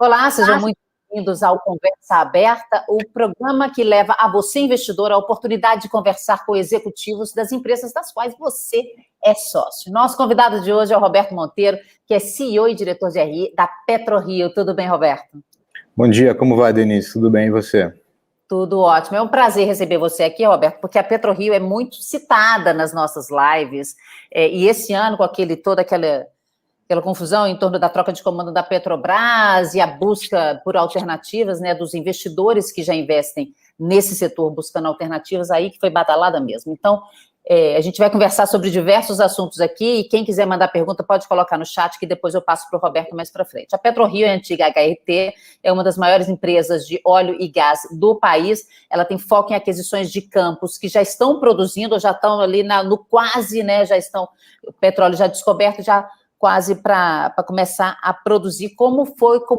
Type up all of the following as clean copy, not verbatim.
Olá, sejam muito bem-vindos ao Conversa Aberta, o programa que leva a você, investidor, a oportunidade de conversar com executivos das empresas das quais você é sócio. Nosso convidado de hoje é o Roberto Monteiro, que é CEO e diretor de RI da PetroRio. Tudo bem, Roberto? Bom dia, como vai, Denise? Tudo bem, e você? Tudo ótimo. É um prazer receber você aqui, Roberto, porque a PetroRio é muito citada nas nossas lives, e esse ano, com toda aquela confusão em torno da troca de comando da Petrobras e a busca por alternativas, né, dos investidores que já investem nesse setor buscando alternativas, aí que foi badalada mesmo. Então, a gente vai conversar sobre diversos assuntos aqui, e quem quiser mandar pergunta pode colocar no chat, que depois eu passo para o Roberto mais para frente. A PetroRio é a antiga HRT, é uma das maiores empresas de óleo e gás do país. Ela tem foco em aquisições de campos que já estão produzindo, ou já estão ali no quase, né, já estão, o petróleo já descoberto, já quase para começar a produzir, como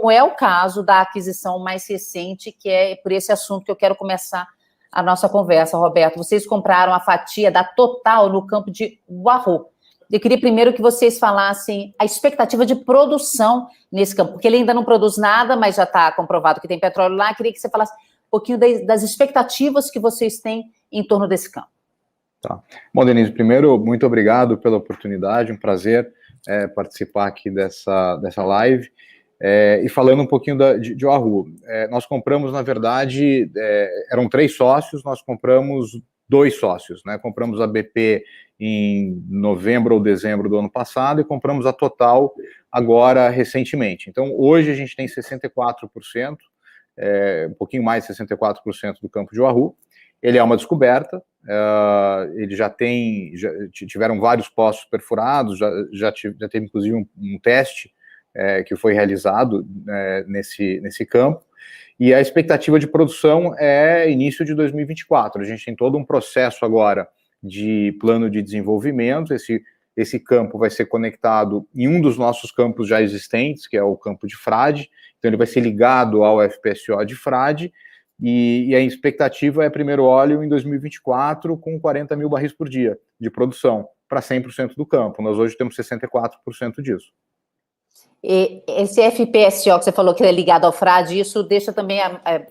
é o caso da aquisição mais recente, que é por esse assunto que eu quero começar a nossa conversa, Roberto. Vocês compraram a fatia da Total no campo de Wahoo. Eu queria primeiro que vocês falassem a expectativa de produção nesse campo, porque ele ainda não produz nada, mas já está comprovado que tem petróleo lá. Eu queria que você falasse um pouquinho das expectativas que vocês têm em torno desse campo. Tá. Bom, Denise, primeiro, muito obrigado pela oportunidade, um prazer participar aqui dessa live. E falando um pouquinho de Wahoo, nós compramos, na verdade, eram 3 sócios, nós compramos 2 sócios, né? Compramos a BP em novembro ou dezembro do ano passado e compramos a Total agora, recentemente. Então, hoje a gente tem 64%, um pouquinho mais de 64% do campo de Wahoo. Ele é uma descoberta, ele já tiveram vários poços perfurados, já teve inclusive um teste que foi realizado nesse campo, e a expectativa de produção é início de 2024. A gente tem todo um processo agora de plano de desenvolvimento. Esse campo vai ser conectado em um dos nossos campos já existentes, que é o campo de Frade, então ele vai ser ligado ao FPSO de Frade, e a expectativa é primeiro óleo em 2024 com 40 mil barris por dia de produção para 100% do campo. Nós hoje temos 64% disso. E esse FPSO que você falou que é ligado ao Frade, isso deixa também,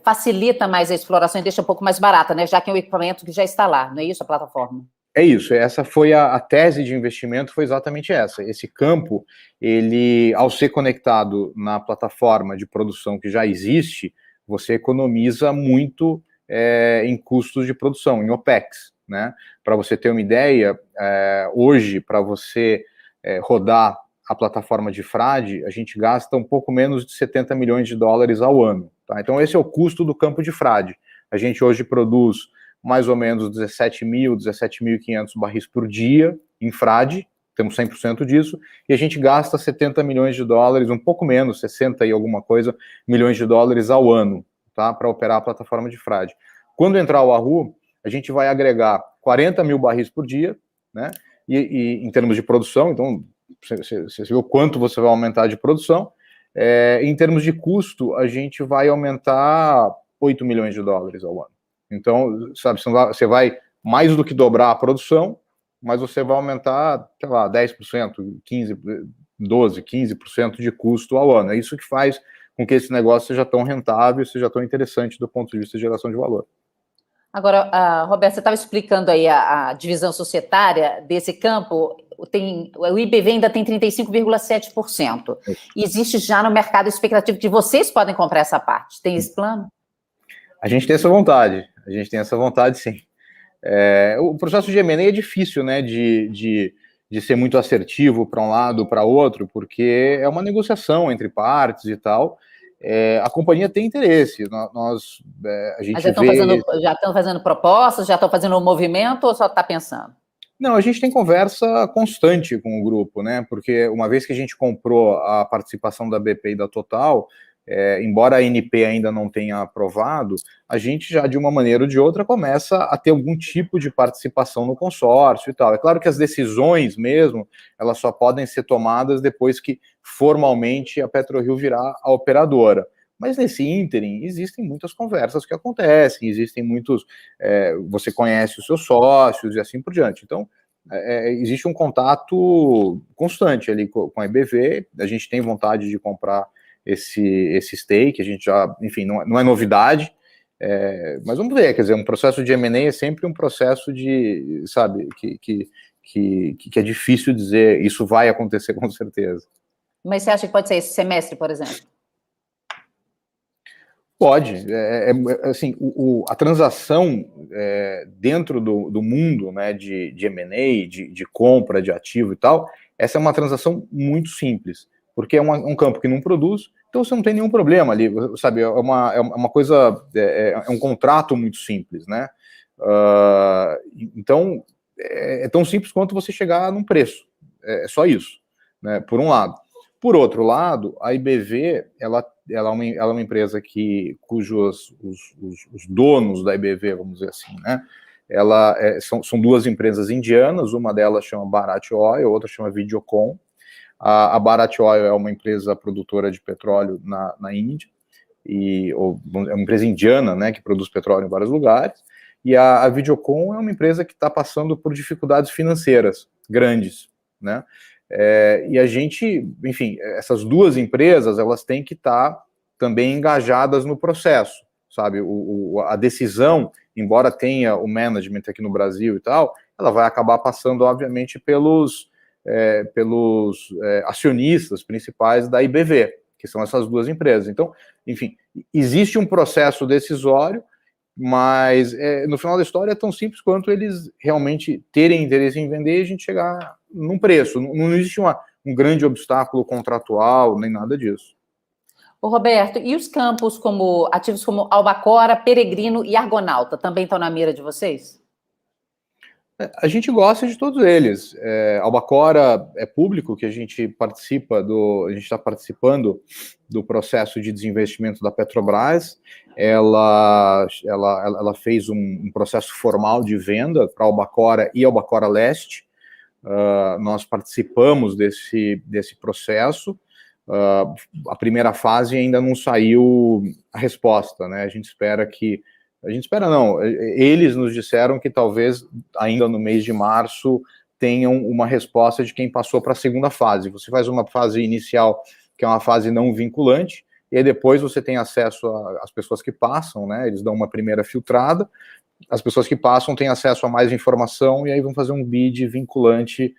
facilita mais a exploração e deixa um pouco mais barata, né? Já que é um equipamento que já está lá, não é isso a plataforma? É isso, essa foi a tese de investimento, foi exatamente essa. Esse campo, ele, ao ser conectado na plataforma de produção que já existe, você economiza muito em custos de produção, em OPEX, né? Para você ter uma ideia, hoje, para você rodar a plataforma de Frade, a gente gasta um pouco menos de 70 milhões de dólares ao ano. Tá? Então, esse é o custo do campo de Frade. A gente hoje produz mais ou menos 17.500 barris por dia em Frade, temos 100% disso, e a gente gasta 70 milhões de dólares, um pouco menos, 60 e alguma coisa, milhões de dólares ao ano, tá? Para operar a plataforma de Frade. Quando entrar o Wahoo, a gente vai agregar 40 mil barris por dia, né? E em termos de produção, então, você viu quanto você vai aumentar de produção. Em termos de custo, a gente vai aumentar 8 milhões de dólares ao ano. Então, sabe, você vai mais do que dobrar a produção, mas você vai aumentar, sei lá, 10%, 15%, 12%, 15% de custo ao ano. É isso que faz com que esse negócio seja tão rentável, seja tão interessante do ponto de vista de geração de valor. Agora, Roberto, você estava explicando aí a divisão societária desse campo. O IBV ainda tem 35,7%. E existe já no mercado a expectativa de que vocês podem comprar essa parte. Tem esse plano? A gente tem essa vontade, sim. O processo de M&A é difícil, né, de ser muito assertivo para um lado, para outro, porque é uma negociação entre partes e tal. A companhia tem interesse. A gente já estão fazendo propostas, já estão fazendo um movimento ou só está pensando? Não, a gente tem conversa constante com o grupo, né? Porque uma vez que a gente comprou a participação da BP e da Total, embora a ANP ainda não tenha aprovado, a gente já, de uma maneira ou de outra, começa a ter algum tipo de participação no consórcio e tal. É claro que as decisões mesmo, elas só podem ser tomadas depois que formalmente a PetroRio virar a operadora. Mas nesse ínterim, existem muitas conversas que acontecem, existem muitos... você conhece os seus sócios e assim por diante. Então, existe um contato constante ali com a IBV, a gente tem vontade de comprar esse stake, a gente já, enfim, não é novidade, mas vamos ver, quer dizer, um processo de M&A é sempre um processo de, sabe, que é difícil dizer, isso vai acontecer com certeza. Mas você acha que pode ser esse semestre, por exemplo? Pode, assim, a transação dentro do mundo, né, de M&A, de compra de ativo e tal, essa é uma transação muito simples, porque é um campo que não produz, então você não tem nenhum problema ali, sabe, é uma coisa, é um contrato muito simples, né, então é tão simples quanto você chegar num preço, é só isso, né, por um lado. Por outro lado, a IBV, ela é uma empresa cujos os donos da IBV, vamos dizer assim, né? São duas empresas indianas, uma delas chama Bharat Oil, a outra chama Videocon. A Bharat Oil é uma empresa produtora de petróleo na Índia, é uma empresa indiana, né, que produz petróleo em vários lugares, e a Videocon é uma empresa que está passando por dificuldades financeiras grandes, né? E a gente, enfim, essas duas empresas, elas têm que estar também engajadas no processo, sabe? A decisão, embora tenha o management aqui no Brasil e tal, ela vai acabar passando, obviamente, pelos acionistas principais da IBV, que são essas duas empresas. Então, enfim, existe um processo decisório, mas no final da história é tão simples quanto eles realmente terem interesse em vender e a gente chegar num preço. Não existe um grande obstáculo contratual, nem nada disso. Ô, Roberto, e os campos ativos como Albacora, Peregrino e Argonauta também estão na mira de vocês? A gente gosta de todos eles. Albacora é público, que a gente está participando do processo de desinvestimento da Petrobras. Ela fez um processo formal de venda para Albacora e Albacora Leste. Nós participamos desse processo. A primeira fase ainda não saiu a resposta, né? Eles nos disseram que talvez ainda no mês de março tenham uma resposta de quem passou para a segunda fase. Você faz uma fase inicial, que é uma fase não vinculante, e aí depois você tem acesso às pessoas que passam, né? Eles dão uma primeira filtrada, as pessoas que passam têm acesso a mais informação, e aí vão fazer um bid vinculante,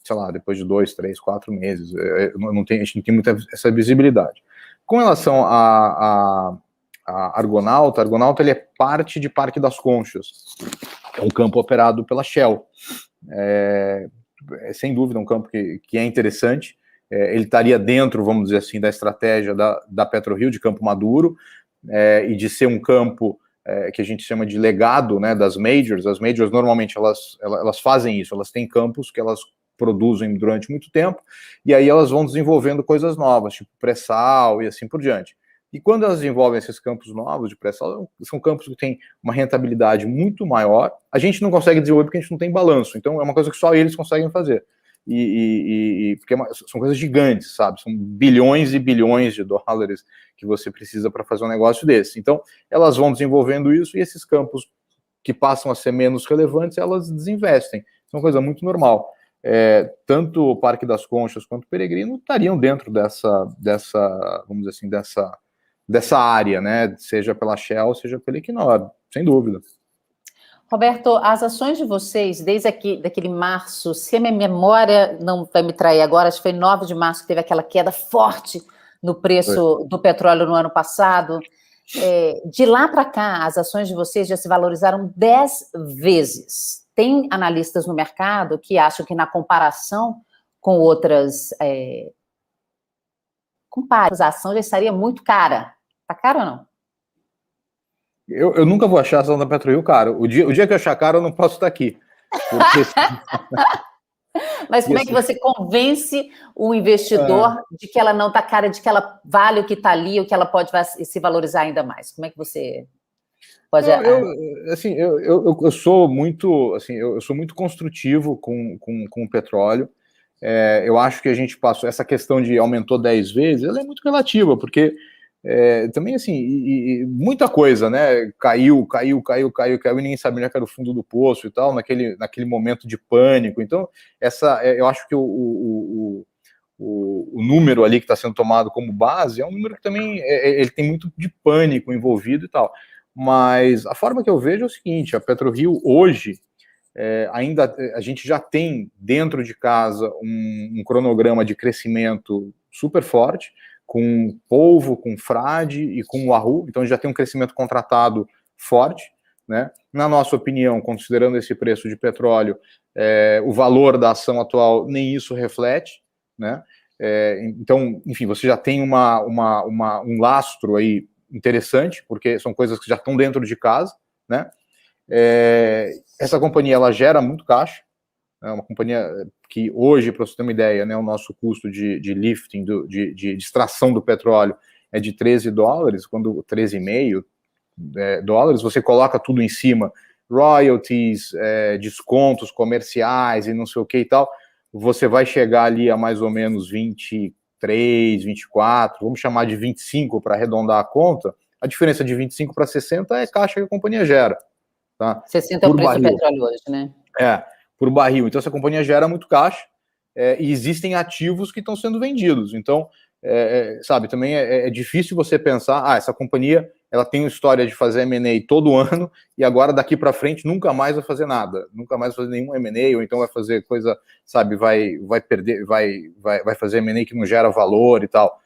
sei lá, depois de 2, 3, 4 meses. A gente não tem muita essa visibilidade. Com relação a Argonauta ele é parte de Parque das Conchas, é um campo operado pela Shell. Sem dúvida um campo que é interessante. Ele estaria dentro, vamos dizer assim, da estratégia da PetroRio de Campo Maduro, e de ser um campo que a gente chama de legado, né, das majors. As majors normalmente elas fazem isso, elas têm campos que elas produzem durante muito tempo, e aí elas vão desenvolvendo coisas novas, tipo pré-sal e assim por diante. E quando elas desenvolvem esses campos novos de pré-sal, são campos que têm uma rentabilidade muito maior. A gente não consegue desenvolver porque a gente não tem balanço. Então, é uma coisa que só eles conseguem fazer. Porque são coisas gigantes, sabe? São bilhões e bilhões de dólares que você precisa para fazer um negócio desse. Então, elas vão desenvolvendo isso e esses campos que passam a ser menos relevantes, elas desinvestem. Isso é uma coisa muito normal. Tanto o Parque das Conchas quanto o Peregrino estariam dentro dessa vamos dizer assim, dessa área, né? Seja pela Shell, seja pela Equinor, sem dúvida. Roberto, as ações de vocês, desde daquele março, se a minha memória não vai me trair agora, acho que foi 9 de março que teve aquela queda forte no preço do petróleo no ano passado. De lá para cá, as ações de vocês já se valorizaram 10 vezes. Tem analistas no mercado que acham que na comparação com outras a ação já estaria muito cara. Tá caro ou não? Eu nunca vou achar a ação da PetroRio caro. O dia que eu achar caro, eu não posso estar aqui. Mas como é que você convence o investidor de que ela não está cara, de que ela vale o que está ali, ou que ela pode se valorizar ainda mais? Como é que você pode... Eu sou muito, assim, eu sou muito construtivo com o petróleo. Eu acho que a gente passou, essa questão de aumentou 10 vezes, ela é muito relativa, porque também, assim, muita coisa, né, caiu, e ninguém sabia onde era o fundo do poço e tal, naquele momento de pânico. Então, eu acho que o o número ali que está sendo tomado como base é um número que também ele tem muito de pânico envolvido e tal. Mas a forma que eu vejo é o seguinte: a PetroRio hoje, ainda a gente já tem dentro de casa um cronograma de crescimento super forte, com Polvo, com Frade e com Wahoo, então já tem um crescimento contratado forte, né? Na nossa opinião, considerando esse preço de petróleo, o valor da ação atual nem isso reflete, né? Então, enfim, você já tem um lastro aí interessante, porque são coisas que já estão dentro de casa, né? Essa companhia, ela gera muito caixa, é uma companhia que hoje, para você ter uma ideia, né, o nosso custo de lifting, de extração do petróleo é de $13, quando $13,5 dólares, você coloca tudo em cima, royalties, descontos comerciais e não sei o que e tal, você vai chegar ali a mais ou menos 23, 24, vamos chamar de 25 para arredondar a conta. A diferença de 25 para 60 é caixa que a companhia gera. Tá? 60 é o preço do petróleo hoje, né? Por barril. Então, essa companhia gera muito caixa e existem ativos que estão sendo vendidos. Então, sabe, também é difícil você pensar, essa companhia ela tem uma história de fazer M&A todo ano e agora daqui para frente nunca mais vai fazer nada, nunca mais vai fazer nenhum M&A, ou então vai fazer coisa, sabe, vai perder, vai fazer M&A que não gera valor e tal.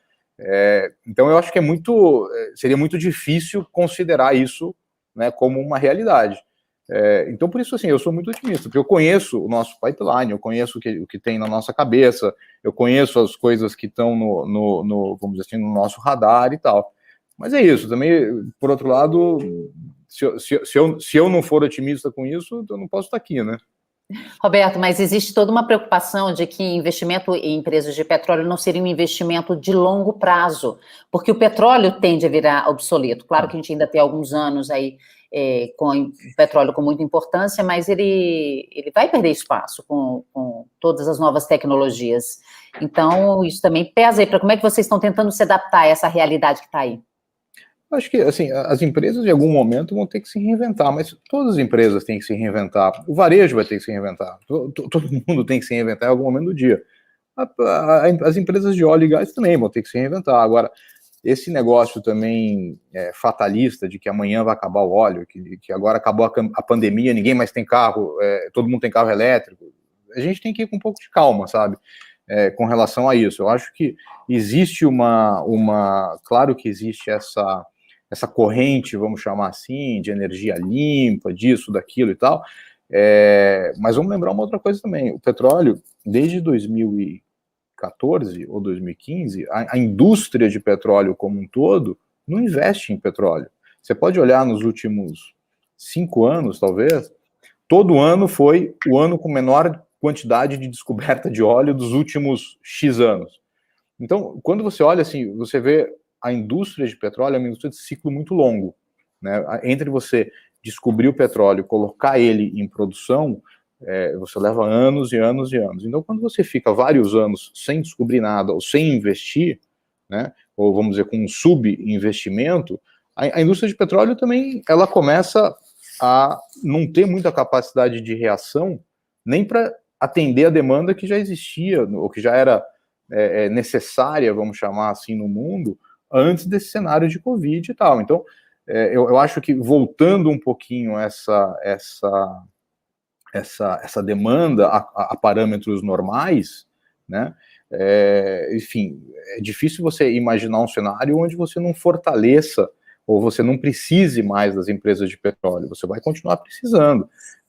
Então, eu acho que seria muito difícil considerar isso, né, como uma realidade. Então, por isso, assim, eu sou muito otimista, porque eu conheço o nosso pipeline, eu conheço o que tem na nossa cabeça, eu conheço as coisas que estão vamos dizer assim, no nosso radar e tal. Mas é isso, também, por outro lado, se eu não for otimista com isso, eu não posso estar aqui, né? Roberto, mas existe toda uma preocupação de que investimento em empresas de petróleo não seria um investimento de longo prazo, porque o petróleo tende a virar obsoleto. Claro que a gente ainda tem alguns anos aí com o petróleo com muita importância, mas ele vai perder espaço com todas as novas tecnologias. Então, isso também pesa aí para como é que vocês estão tentando se adaptar a essa realidade que está aí. Acho que, assim, as empresas, em algum momento, vão ter que se reinventar, mas todas as empresas têm que se reinventar. O varejo vai ter que se reinventar. Todo mundo tem que se reinventar em algum momento do dia. As empresas de óleo e gás também vão ter que se reinventar. Agora, esse negócio também fatalista de que amanhã vai acabar o óleo, que agora acabou a pandemia, ninguém mais tem carro, todo mundo tem carro elétrico. A gente tem que ir com um pouco de calma, sabe? Com relação a isso. Eu acho que existe claro que existe essa corrente, vamos chamar assim, de energia limpa, disso, daquilo e tal, mas vamos lembrar uma outra coisa também. O petróleo, desde 2014 ou 2015, a indústria de petróleo como um todo não investe em petróleo. Você pode olhar nos últimos 5 anos, talvez, todo ano foi o ano com menor quantidade de descoberta de óleo dos últimos X anos. Então, quando você olha assim, você vê a indústria de petróleo é uma indústria de ciclo muito longo, né? Entre você descobrir o petróleo, colocar ele em produção, você leva anos e anos e anos. Então, quando você fica vários anos sem descobrir nada ou sem investir, né? Ou vamos dizer com um subinvestimento, a indústria de petróleo também ela começa a não ter muita capacidade de reação nem para atender a demanda que já existia ou que já era necessária, vamos chamar assim, no mundo, antes desse cenário de Covid e tal. Então, eu acho que voltando um pouquinho essa demanda a parâmetros normais, né? Enfim, é difícil você imaginar um cenário onde você não fortaleça ou você não precise mais das empresas de petróleo. Você vai continuar precisando.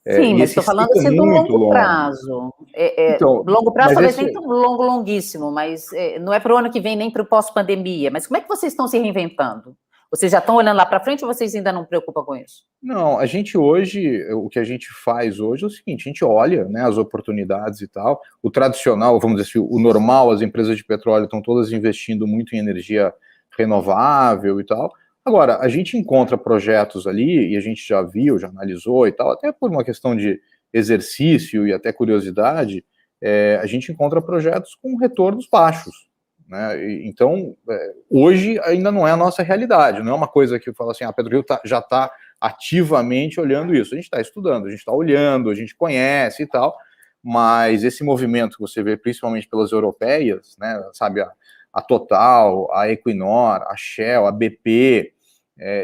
Sim, mas estou falando assim do longo prazo. Então, longo prazo talvez nem tão longuíssimo, mas não é para o ano que vem nem para o pós-pandemia. Mas como é que vocês estão se reinventando? Vocês já estão olhando lá para frente ou vocês ainda não preocupam com isso? Não, a gente hoje, o que a gente faz hoje é o seguinte, a gente olha, né, as oportunidades e tal, o tradicional, vamos dizer assim, o normal, as empresas de petróleo estão todas investindo muito em energia renovável e tal. Agora, a gente encontra projetos ali, e a gente já viu, já analisou e tal, até por uma questão de exercício e até curiosidade, a gente encontra projetos com retornos baixos, né? Então, hoje ainda não é a nossa realidade, não é uma coisa que eu falo assim, a PetroRio já está ativamente olhando isso. A gente está estudando, a gente está olhando, a gente conhece e tal, mas esse movimento que você vê principalmente pelas europeias, né, sabe, a Total, a Equinor, a Shell, a BP,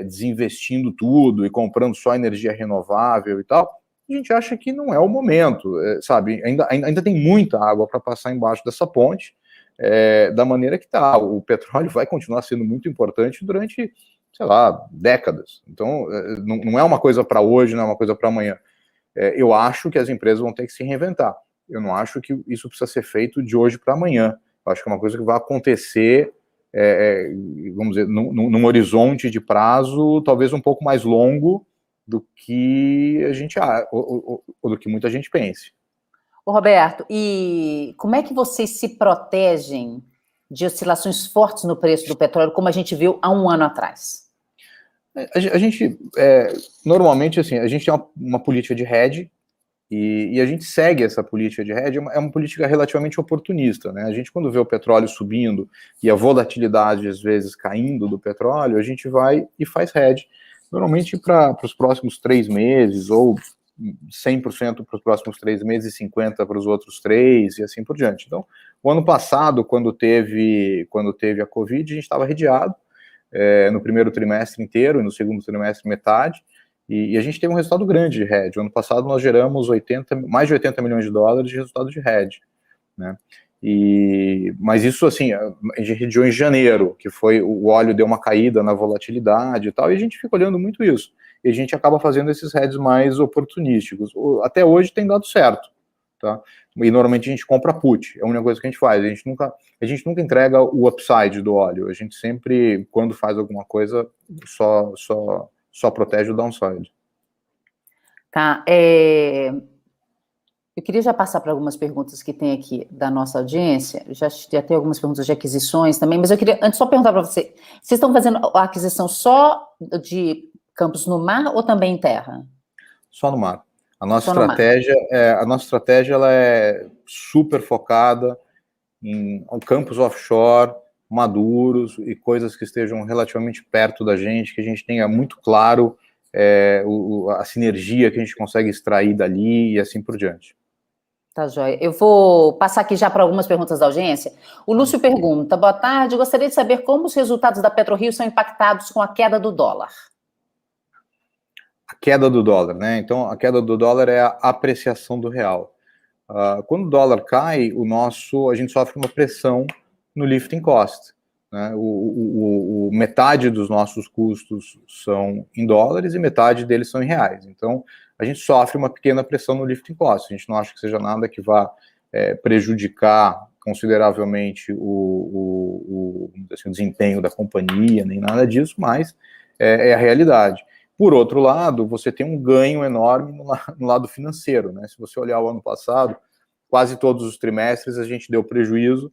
desinvestindo tudo e comprando só energia renovável e tal, a gente acha que não é o momento, sabe, ainda tem muita água para passar embaixo dessa ponte, da maneira que está. O petróleo vai continuar sendo muito importante durante, sei lá, décadas. Então, não é uma coisa para hoje, não é uma coisa para amanhã. Eu acho que as empresas vão ter que se reinventar. Eu não acho que isso precisa ser feito de hoje para amanhã. Eu acho que é uma coisa que vai acontecer, vamos dizer, num horizonte de prazo talvez um pouco mais longo do que a gente ou do que muita gente pense. Ô Roberto, e como é que vocês se protegem de oscilações fortes no preço do petróleo, como a gente viu há um ano atrás? A gente, normalmente, assim, a gente tem uma política de hedge, e a gente segue essa política de hedge, é uma política relativamente oportunista, né? A gente, quando vê o petróleo subindo e a volatilidade, às vezes, caindo do petróleo, a gente vai e faz hedge, normalmente para os próximos 3 meses, ou 100% para os próximos 3 meses e 50% para os outros 3, e assim por diante. Então, o ano passado, quando teve a Covid, a gente estava hedgeado, no primeiro trimestre inteiro e no segundo trimestre metade, e a gente teve um resultado grande de hedge. O ano passado nós geramos mais de 80 milhões de dólares de resultado de hedge, né? Mas isso, assim, a gente hedgeou em janeiro, que foi, o óleo deu uma caída na volatilidade e tal, e a gente fica olhando muito isso. E a gente acaba fazendo esses hedges mais oportunísticos. Até hoje tem dado certo, tá? E normalmente a gente compra put, é a única coisa que a gente faz. A gente nunca entrega o upside do óleo. A gente sempre, quando faz alguma coisa, só protege o downside. Tá, eu queria já passar para algumas perguntas que tem aqui da nossa audiência, já tem algumas perguntas de aquisições também, mas eu queria antes só perguntar para você, vocês estão fazendo a aquisição só de campos no mar ou também em terra? Só no mar. A nossa estratégia ela é super focada em campos offshore, maduros e coisas que estejam relativamente perto da gente, que a gente tenha muito claro a sinergia que a gente consegue extrair dali e assim por diante. Tá, joia. Eu vou passar aqui já para algumas perguntas da audiência. O Lúcio pergunta, boa tarde, gostaria de saber como os resultados da PetroRio são impactados com a queda do dólar. A queda do dólar, né? Então, a queda do dólar é a apreciação do real. Quando o dólar cai, a gente sofre uma pressão no lifting cost, né? Metade dos nossos custos são em dólares e metade deles são em reais. Então, a gente sofre uma pequena pressão no lifting cost. A gente não acha que seja nada que vá prejudicar consideravelmente o desempenho da companhia, nem nada disso, mas é a realidade. Por outro lado, você tem um ganho enorme no lado financeiro, né? Se você olhar o ano passado, quase todos os trimestres a gente deu prejuízo,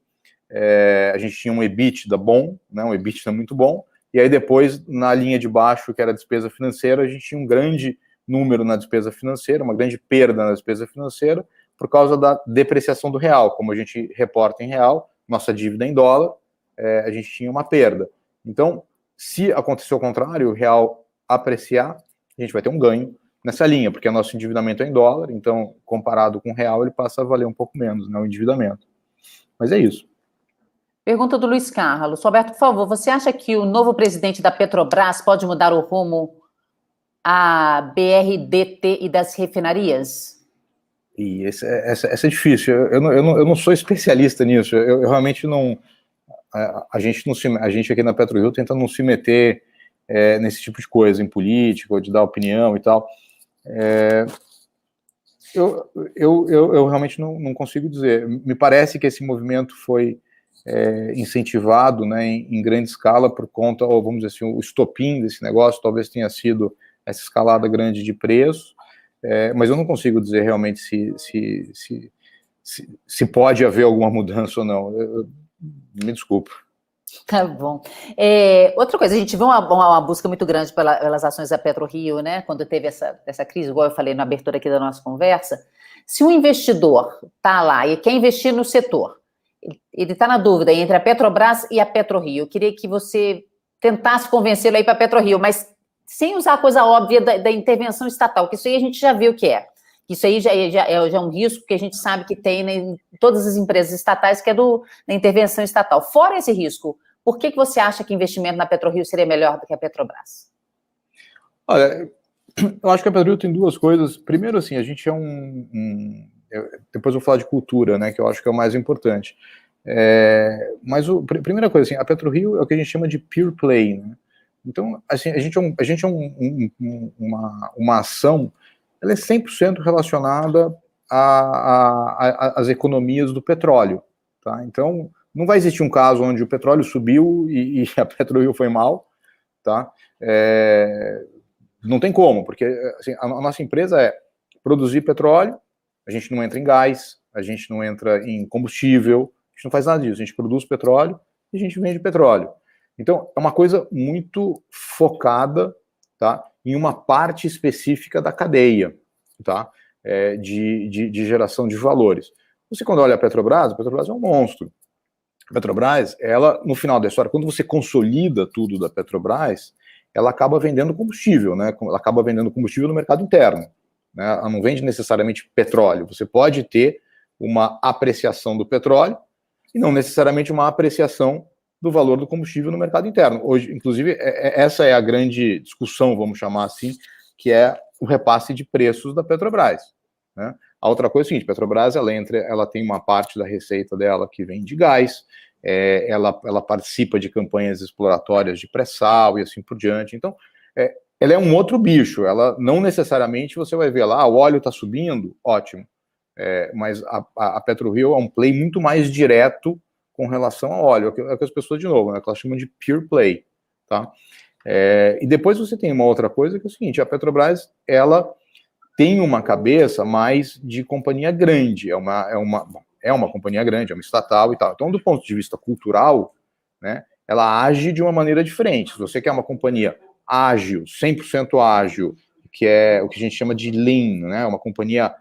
a gente tinha um EBITDA bom, né? Um EBITDA muito bom, e aí depois, na linha de baixo, que era a despesa financeira, a gente tinha um grande número na despesa financeira, uma grande perda na despesa financeira, por causa da depreciação do real. Como a gente reporta em real, nossa dívida em dólar, a gente tinha uma perda. Então, se acontecer o contrário, o real apreciar, a gente vai ter um ganho nessa linha, porque o nosso endividamento é em dólar, então, comparado com o real, ele passa a valer um pouco menos, né, o endividamento. Mas é isso. Pergunta do Luiz Carlos. Roberto, por favor, você acha que o novo presidente da Petrobras pode mudar o rumo à BRDT e das refinarias? E essa é difícil. Eu não sou especialista nisso. Eu realmente não... A gente aqui na PetroRio tenta não se meter nesse tipo de coisa, em política, ou de dar opinião e tal. Eu realmente não consigo dizer. Me parece que esse movimento foi incentivado, né, em grande escala por conta, ou vamos dizer assim, o estopim desse negócio talvez tenha sido essa escalada grande de preço, mas eu não consigo dizer realmente se pode haver alguma mudança ou não. Me desculpa. Tá bom. Outra coisa, a gente viu uma busca muito grande pelas ações da PetroRio, né? Quando teve essa crise, igual eu falei na abertura aqui da nossa conversa. Se um investidor está lá e quer investir no setor, ele está na dúvida entre a Petrobras e a PetroRio. Eu queria que você tentasse convencê-lo aí para a PetroRio, mas sem usar a coisa óbvia da intervenção estatal, que isso aí a gente já viu o que é. Isso aí já é um risco que a gente sabe que tem, né, em todas as empresas estatais, que é da intervenção estatal. Fora esse risco, por que você acha que investimento na PetroRio seria melhor do que a Petrobras? Olha, eu acho que a PetroRio tem duas coisas. Primeiro, assim, a gente é depois eu vou falar de cultura, né, que eu acho que é o mais importante. Mas primeira coisa, assim, a PetroRio é o que a gente chama de pure play, né? Então, assim, a gente é uma ação, ela é 100% relacionada às economias do petróleo, tá? Então, não vai existir um caso onde o petróleo subiu e a PetroRio foi mal, tá? Não tem como, porque assim, a nossa empresa é produzir petróleo, a gente não entra em gás, a gente não entra em combustível, a gente não faz nada disso, a gente produz petróleo e a gente vende petróleo. Então, é uma coisa muito focada, tá, em uma parte específica da cadeia, tá, de geração de valores. Você, quando olha a Petrobras é um monstro. A Petrobras, ela, no final da história, quando você consolida tudo da Petrobras, ela acaba vendendo combustível, né? Ela acaba vendendo combustível no mercado interno, né? Ela não vende necessariamente petróleo. Você pode ter uma apreciação do petróleo e não necessariamente uma apreciação do valor do combustível no mercado interno. Hoje, inclusive, essa é a grande discussão, vamos chamar assim, que é o repasse de preços da Petrobras, né? A outra coisa é o seguinte: a Petrobras, ela tem uma parte da receita dela que vem de gás, ela participa de campanhas exploratórias de pré-sal e assim por diante. Então, ela é um outro bicho. Ela não necessariamente você vai ver lá, o óleo está subindo, ótimo. Mas a PetroRio é um play muito mais direto com relação ao óleo, é o que as pessoas, de novo, né, que elas chamam de pure play, tá? E depois você tem uma outra coisa que é o seguinte: a Petrobras, ela tem uma cabeça mais de companhia grande, é uma companhia grande, é uma estatal e tal. Então, do ponto de vista cultural, né, ela age de uma maneira diferente. Se você quer uma companhia ágil, 100% ágil, que é o que a gente chama de lean, né, uma companhia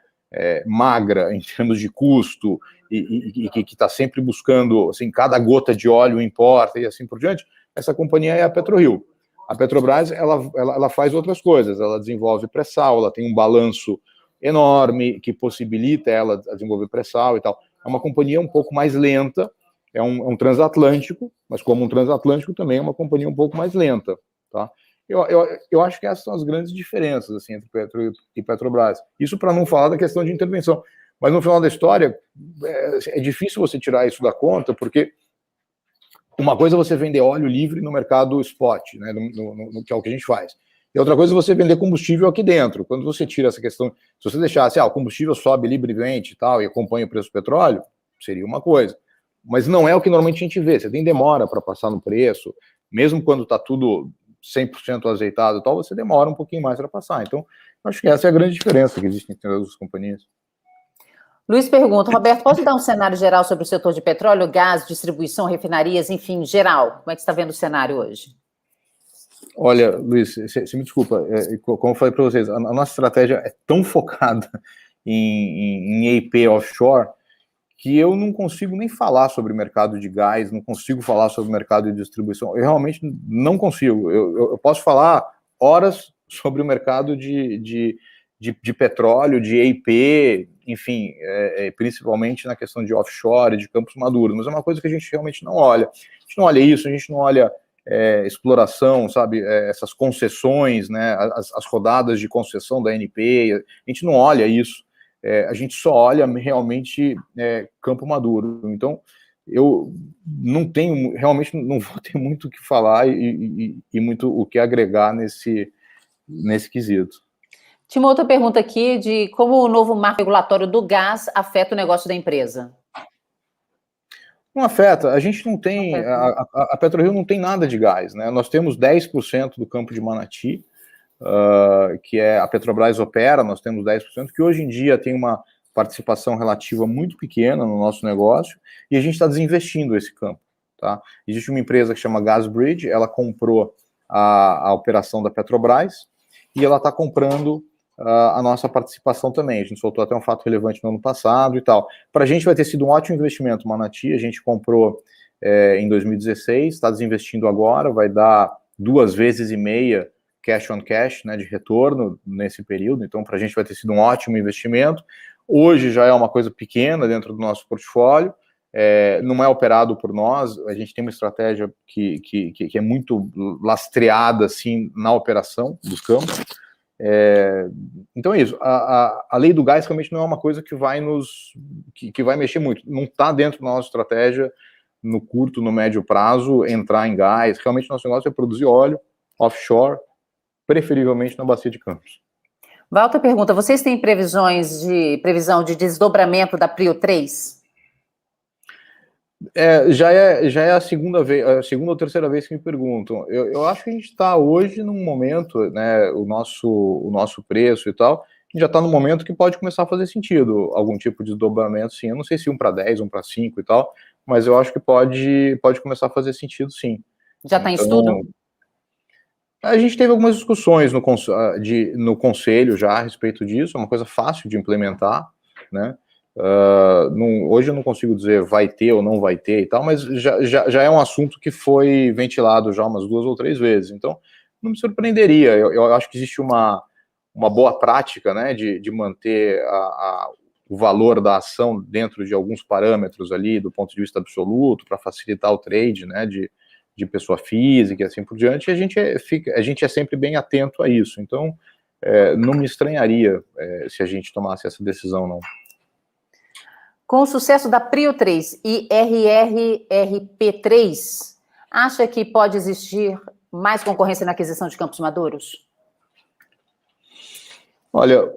magra em termos de custo e que está sempre buscando, assim, cada gota de óleo importa e assim por diante, essa companhia é a PetroRio. A Petrobras, ela faz outras coisas, ela desenvolve pré-sal, ela tem um balanço enorme que possibilita ela desenvolver pré-sal e tal. É uma companhia um pouco mais lenta, é um transatlântico, mas como um transatlântico também é uma companhia um pouco mais lenta, tá? Eu acho que essas são as grandes diferenças, assim, entre Petro e Petrobras. Isso para não falar da questão de intervenção. Mas no final da história, é difícil você tirar isso da conta, porque uma coisa é você vender óleo livre no mercado spot, né, que é o que a gente faz. E outra coisa é você vender combustível aqui dentro. Quando você tira essa questão, se você deixasse, o combustível sobe livremente e tal, e acompanha o preço do petróleo, seria uma coisa. Mas não é o que normalmente a gente vê. Você tem demora para passar no preço, mesmo quando está tudo 100% azeitado e tal, você demora um pouquinho mais para passar. Então, acho que essa é a grande diferença que existe entre as duas companhias. Luiz pergunta: Roberto, pode dar um cenário geral sobre o setor de petróleo, gás, distribuição, refinarias, enfim, geral? Como é que você está vendo o cenário hoje? Olha, Luiz, você me desculpa, como eu falei para vocês, a nossa estratégia é tão focada em E&P offshore que eu não consigo nem falar sobre o mercado de gás, não consigo falar sobre o mercado de distribuição. Eu realmente não consigo. Eu posso falar horas sobre o mercado de petróleo, de E&P, enfim, principalmente na questão de offshore, de campos maduros, mas é uma coisa que a gente realmente não olha. A gente não olha isso, a gente não olha exploração, sabe, essas concessões, né, as rodadas de concessão da ANP, a gente não olha isso. A gente só olha realmente campo maduro. Então, eu não tenho, realmente não vou ter muito o que falar e muito o que agregar nesse quesito. Tinha uma outra pergunta aqui de como o novo marco regulatório do gás afeta o negócio da empresa. Não afeta, a gente não tem, a PetroRio não tem nada de gás, né? Nós temos 10% do campo de Manati, que a Petrobras opera, nós temos 10%, que hoje em dia tem uma participação relativa muito pequena no nosso negócio, e a gente está desinvestindo esse campo, tá? Existe uma empresa que chama GasBridge, ela comprou a operação da Petrobras, e ela está comprando a nossa participação também. A gente soltou até um fato relevante no ano passado e tal. Para a gente vai ter sido um ótimo investimento, Manati. A gente comprou em 2016, está desinvestindo agora, vai dar 2,5 vezes cash on cash, né, de retorno nesse período, então para a gente vai ter sido um ótimo investimento. Hoje já é uma coisa pequena dentro do nosso portfólio, não é operado por nós, a gente tem uma estratégia que é muito lastreada assim, na operação dos campos. Então é isso, a lei do gás realmente não é uma coisa que vai que vai mexer muito, não está dentro da nossa estratégia no curto, no médio prazo, entrar em gás. Realmente nosso negócio é produzir óleo offshore, preferivelmente na bacia de Campos. Walter pergunta, vocês têm previsão de desdobramento da Prio 3? Já é a segunda ou terceira vez que me perguntam. Eu acho que a gente está hoje num momento, né, o nosso preço e tal, a gente já está num momento que pode começar a fazer sentido algum tipo de desdobramento, sim. Eu não sei se 1 para 10, 1 para 5 e tal, mas eu acho que pode começar a fazer sentido, sim. Já está em estudo? A gente teve algumas discussões no conselho já a respeito disso, é uma coisa fácil de implementar, né? Hoje eu não consigo dizer vai ter ou não vai ter e tal, mas já é um assunto que foi ventilado já umas 2 ou 3 vezes, então não me surpreenderia. Eu acho que existe uma boa prática, né, de manter o valor da ação dentro de alguns parâmetros ali, do ponto de vista absoluto, para facilitar o trade, né, de pessoa física e assim por diante, e a gente é sempre bem atento a isso. Então, não me estranharia se a gente tomasse essa decisão, não. Com o sucesso da Prio 3 e RRRP3, acha que pode existir mais concorrência na aquisição de Campos Maduros? Olha,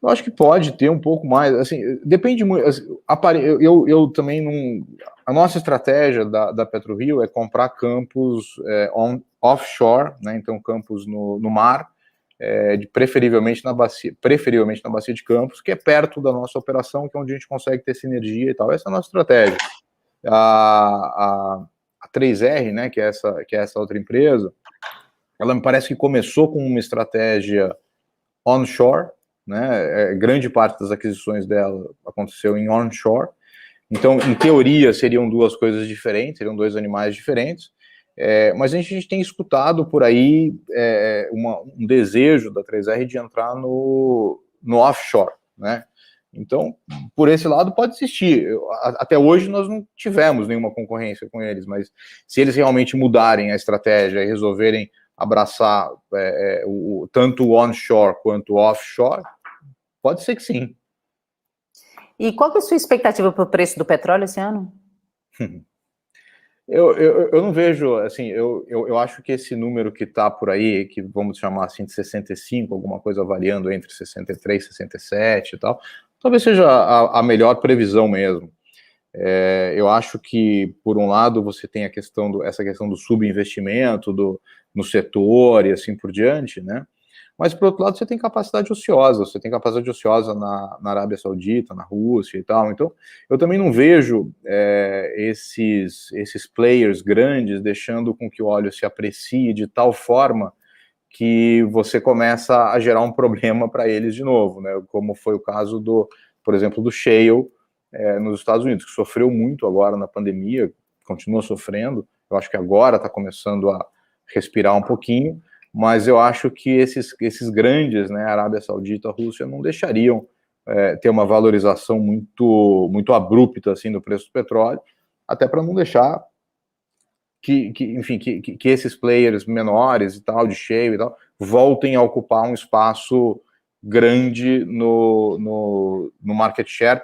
eu acho que pode ter um pouco mais, assim, depende muito, assim, eu também não... A nossa estratégia da PetroRio é comprar campos offshore, né, então campos no mar, preferivelmente na bacia de Campos, que é perto da nossa operação, que é onde a gente consegue ter sinergia e tal. Essa é a nossa estratégia. A 3R, né, que é essa outra empresa, ela me parece que começou com uma estratégia onshore, né, grande parte das aquisições dela aconteceu em onshore, então, em teoria, seriam 2 coisas diferentes, seriam 2 animais diferentes, mas a gente tem escutado por aí um desejo da 3R de entrar no offshore, né? Então, por esse lado pode existir. Até hoje nós não tivemos nenhuma concorrência com eles, mas se eles realmente mudarem a estratégia e resolverem abraçar tanto o onshore quanto o offshore, pode ser que sim. E qual que é a sua expectativa para o preço do petróleo esse ano? Eu não vejo, assim, eu acho que esse número que está por aí, que vamos chamar assim de 65, alguma coisa variando entre 63 e 67 e tal, talvez seja a melhor previsão mesmo. Eu acho que, por um lado, você tem essa questão do subinvestimento no setor e assim por diante, né? Mas, por outro lado, você tem capacidade ociosa na Arábia Saudita, na Rússia e tal. Então, eu também não vejo esses players grandes deixando com que o óleo se aprecie de tal forma que você começa a gerar um problema para eles de novo, né? Como foi o caso por exemplo, do shale nos Estados Unidos, que sofreu muito agora na pandemia, continua sofrendo. Eu acho que agora está começando a respirar um pouquinho, mas eu acho que esses grandes, né, Arábia Saudita, Rússia, não deixariam ter uma valorização muito, muito abrupta assim do preço do petróleo, até para não deixar que esses players menores e tal, de shale e tal, voltem a ocupar um espaço grande no market share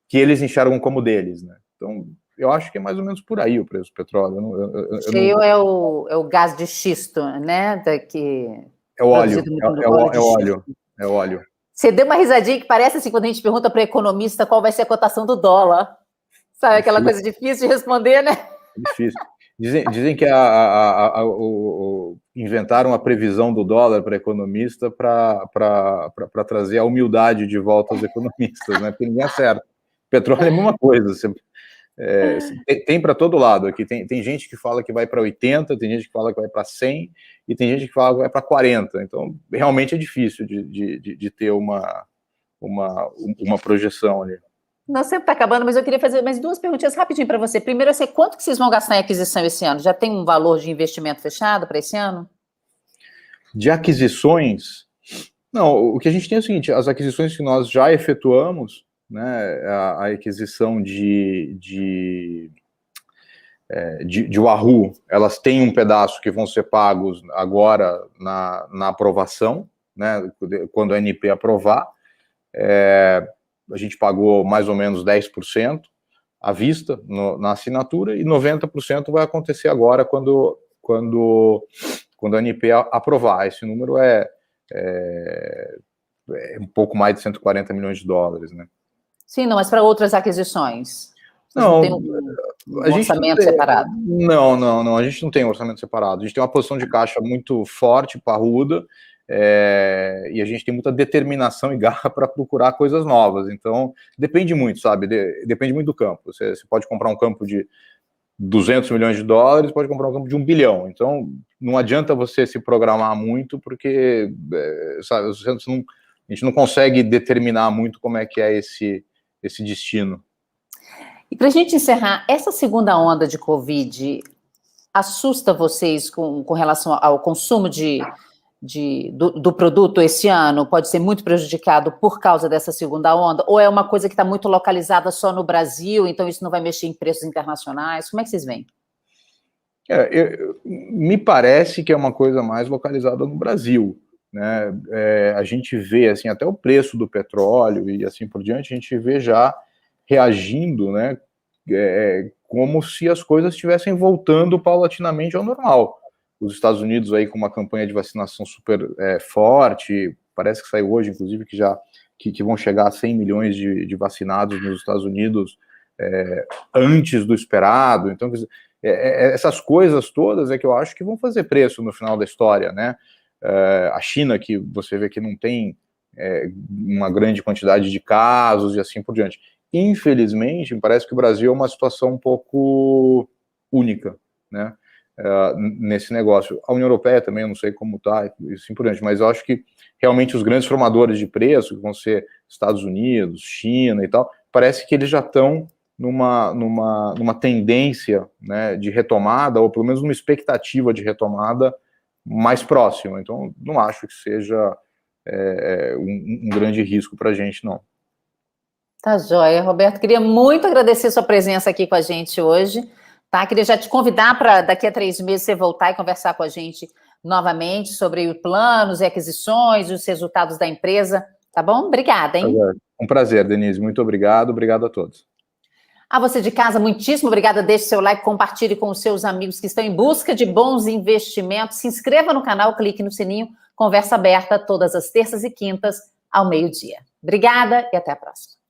que eles enxergam como deles, né? Então, eu acho que é mais ou menos por aí o preço do petróleo. Shale é o gás de xisto, né? É o óleo, é o óleo. Você deu uma risadinha que parece assim, quando a gente pergunta para o economista qual vai ser a cotação do dólar. Sabe, aquela coisa difícil de responder, né? Difícil. Dizem que inventaram a previsão do dólar para economista para trazer a humildade de volta aos economistas, né? Porque ninguém acerta. Petróleo é a mesma coisa. Tem para todo lado aqui. Tem gente que fala que vai para 80, tem gente que fala que vai para 100 e tem gente que fala que vai para 40. Então, realmente é difícil de ter uma projeção ali. Não, sempre está acabando, mas eu queria fazer mais 2 perguntinhas rapidinho para você. Primeiro, quanto que vocês vão gastar em aquisição esse ano? Já tem um valor de investimento fechado para esse ano? De aquisições, não, o que a gente tem é o seguinte, as aquisições que nós já efetuamos, né, a aquisição de Wahoo, elas têm um pedaço que vão ser pagos agora na aprovação, né, quando a ANP aprovar, a gente pagou mais ou menos 10% à vista na assinatura, e 90% vai acontecer agora quando a ANP aprovar. Esse número é um pouco mais de 140 milhões de dólares, né? Sim, não, mas para outras aquisições? Vocês não tem um orçamento separado? Não, a gente não tem um orçamento separado. A gente tem uma posição de caixa muito forte, parruda, e a gente tem muita determinação e garra para procurar coisas novas. Então, depende muito, sabe? Depende muito do campo. Você pode comprar um campo de 200 milhões de dólares, pode comprar um campo de 1 bilhão. Então, não adianta você se programar muito, porque sabe, a gente não consegue determinar muito como é que é esse destino. E para a gente encerrar, essa segunda onda de Covid assusta vocês com relação ao consumo do produto esse ano? Pode ser muito prejudicado por causa dessa segunda onda? Ou é uma coisa que está muito localizada só no Brasil, então isso não vai mexer em preços internacionais? Como é que vocês veem? Me parece que é uma coisa mais localizada no Brasil, né? A gente vê, assim, até o preço do petróleo e assim por diante, a gente vê já reagindo, né, como se as coisas estivessem voltando paulatinamente ao normal. Os Estados Unidos aí com uma campanha de vacinação super forte, parece que saiu hoje, inclusive, que vão chegar a 100 milhões de vacinados nos Estados Unidos antes do esperado. Então, essas coisas todas que eu acho que vão fazer preço no final da história, né? A China, que você vê que não tem uma grande quantidade de casos e assim por diante. Infelizmente, me parece que o Brasil é uma situação um pouco única, né, nesse negócio. A União Europeia também, eu não sei como está, e assim por diante, mas eu acho que realmente os grandes formadores de preço, que vão ser Estados Unidos, China e tal, parece que eles já estão numa tendência, né, de retomada, ou pelo menos uma expectativa de retomada mais próxima. Então, não acho que seja um grande risco para a gente, não. Tá joia, Roberto. Queria muito agradecer sua presença aqui com a gente hoje, tá? Queria já te convidar para daqui a 3 meses você voltar e conversar com a gente novamente sobre os planos e aquisições e os resultados da empresa, tá bom? Obrigada, hein? Um prazer, Denise. Muito obrigado. Obrigado a todos. A você de casa, muitíssimo obrigada. Deixe seu like, compartilhe com os seus amigos que estão em busca de bons investimentos. Se inscreva no canal, clique no sininho. Conversa aberta todas as terças e quintas ao meio-dia. Obrigada e até a próxima.